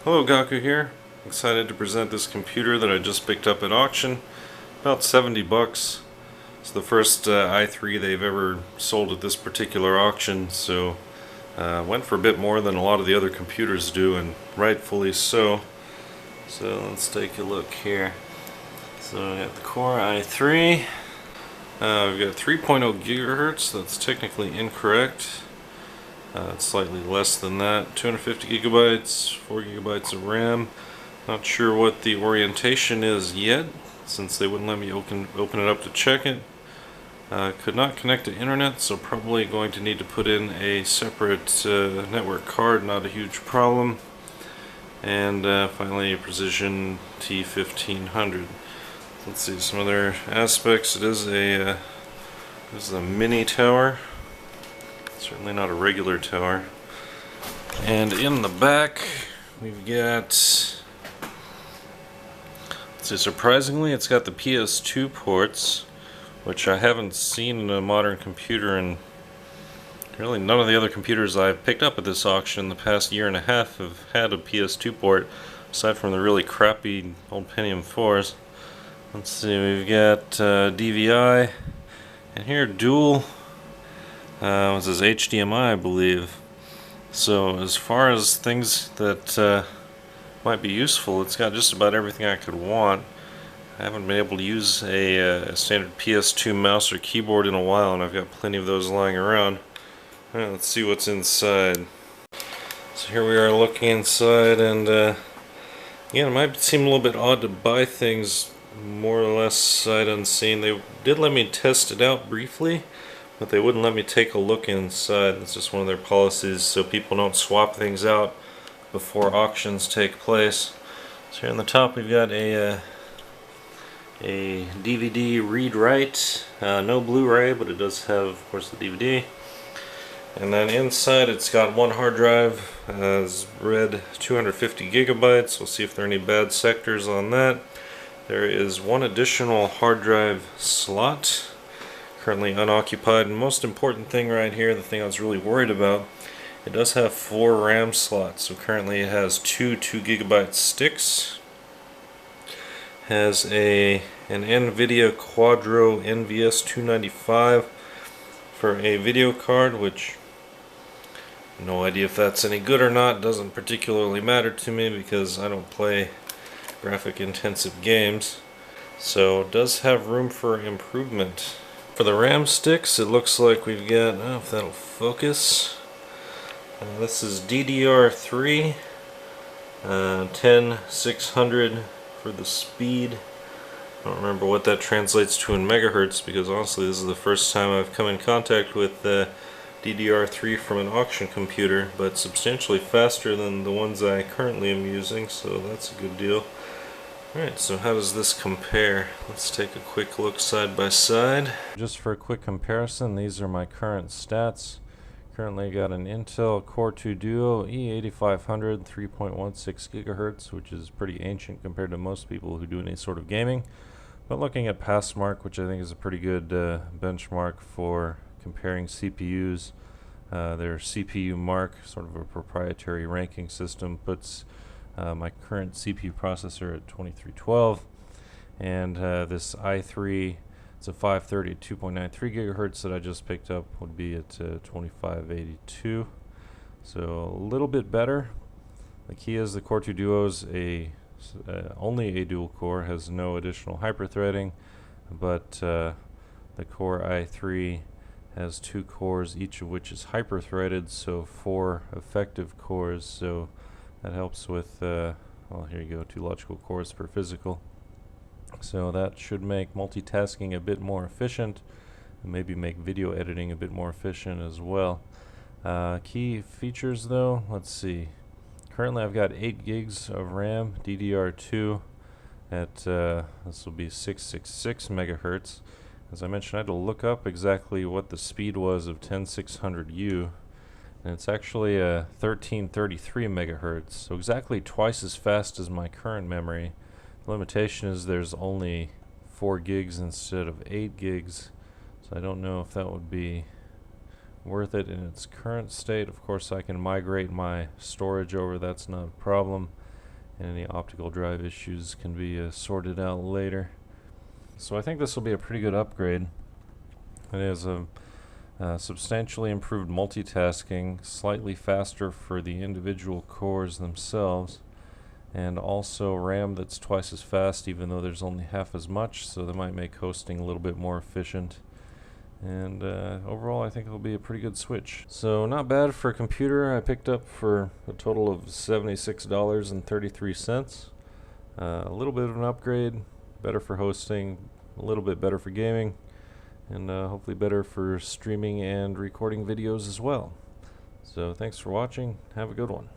Hello, Gaku here. Excited to present this computer that I just picked up at auction. About 70 bucks. It's the first i3 they've ever sold at this particular auction, so went for a bit more than a lot of the other computers do, and rightfully so. So let's take a look here. So we got the Core i3. We've got 3.0 gigahertz. That's technically incorrect. It's slightly less than that. 250 gigabytes, 4 gigabytes of RAM. Not sure what the orientation is yet, since they wouldn't let me open it up to check it. Could not connect to internet, so probably going to need to put in a separate network card, not a huge problem. And finally a Precision T1500. Let's see some other aspects. It is a mini tower. Certainly not a regular tower. And in the back we've got, surprisingly it's got the PS2 ports, which I haven't seen in a modern computer, and really none of the other computers I've picked up at this auction in the past year and a half have had a PS2 port, aside from the really crappy old Pentium 4s. Let's see, we've got DVI, and here dual, this is HDMI, I believe. So as far as things that might be useful, it's got just about everything I could want. I haven't been able to use a standard PS2 mouse or keyboard in a while, and I've got plenty of those lying around. Alright, let's see what's inside. So here we are looking inside, and again, it might seem a little bit odd to buy things more or less sight unseen. They did let me test it out briefly, but they wouldn't let me take a look inside. That's just one of their policies, so people don't swap things out before auctions take place. So here on the top we've got a DVD read-write, no Blu-ray, but it does have, of course, the DVD. And then inside it's got one hard drive, has read 250 gigabytes. We'll see if there are any bad sectors on that. There is one additional hard drive slot, currently unoccupied. And most important thing right here, the thing I was really worried about, it does have 4 RAM slots. So currently it has two 2 gigabyte sticks. Has an Nvidia Quadro NVS 295 for a video card, which no idea if that's any good or not. Doesn't particularly matter to me because I don't play graphic intensive games. So it does have room for improvement. For the RAM sticks, it looks like we've got, I don't know if that'll focus. This is DDR3, 10600 for the speed. I don't remember what that translates to in megahertz, because honestly this is the first time I've come in contact with DDR3 from an auction computer, but substantially faster than the ones I currently am using, so that's a good deal. Alright, so how does this compare? Let's take a quick look side by side. Just for a quick comparison, these are my current stats. Currently got an Intel Core 2 Duo E8500 3.16 gigahertz, which is pretty ancient compared to most people who do any sort of gaming. But looking at Passmark, which I think is a pretty good benchmark for comparing CPUs, their CPU Mark, sort of a proprietary ranking system, puts my current CPU processor at 2312, and this i3, it's a 530 at 2.93 gigahertz that I just picked up, would be at 2582. So a little bit better. The key is the Core 2 Duo is only a dual core, has no additional hyperthreading, but the Core i3 has 2 cores, each of which is hyperthreaded, so 4 effective cores. So that helps with, well, here you go, 2 logical cores per physical. So that should make multitasking a bit more efficient, and maybe make video editing a bit more efficient as well. Key features though, let's see. Currently I've got 8 gigs of RAM, DDR2 at, this will be 666 megahertz. As I mentioned, I had to look up exactly what the speed was of 10600U, and it's actually 1333 megahertz, so exactly twice as fast as my current memory. The limitation is there's only 4 gigs instead of 8 gigs, so I don't know if that would be worth it in its current state. Of course I can migrate my storage over, that's not a problem. and any optical drive issues can be sorted out later. So I think this will be a pretty good upgrade. It has a substantially improved multitasking, slightly faster for the individual cores themselves, and also RAM that's twice as fast even though there's only half as much, so that might make hosting a little bit more efficient. And overall I think it'll be a pretty good switch. So not bad for a computer. I picked up for a total of $76.33. A little bit of an upgrade, better for hosting, a little bit better for gaming, and hopefully better for streaming and recording videos as well. So thanks for watching. Have a good one.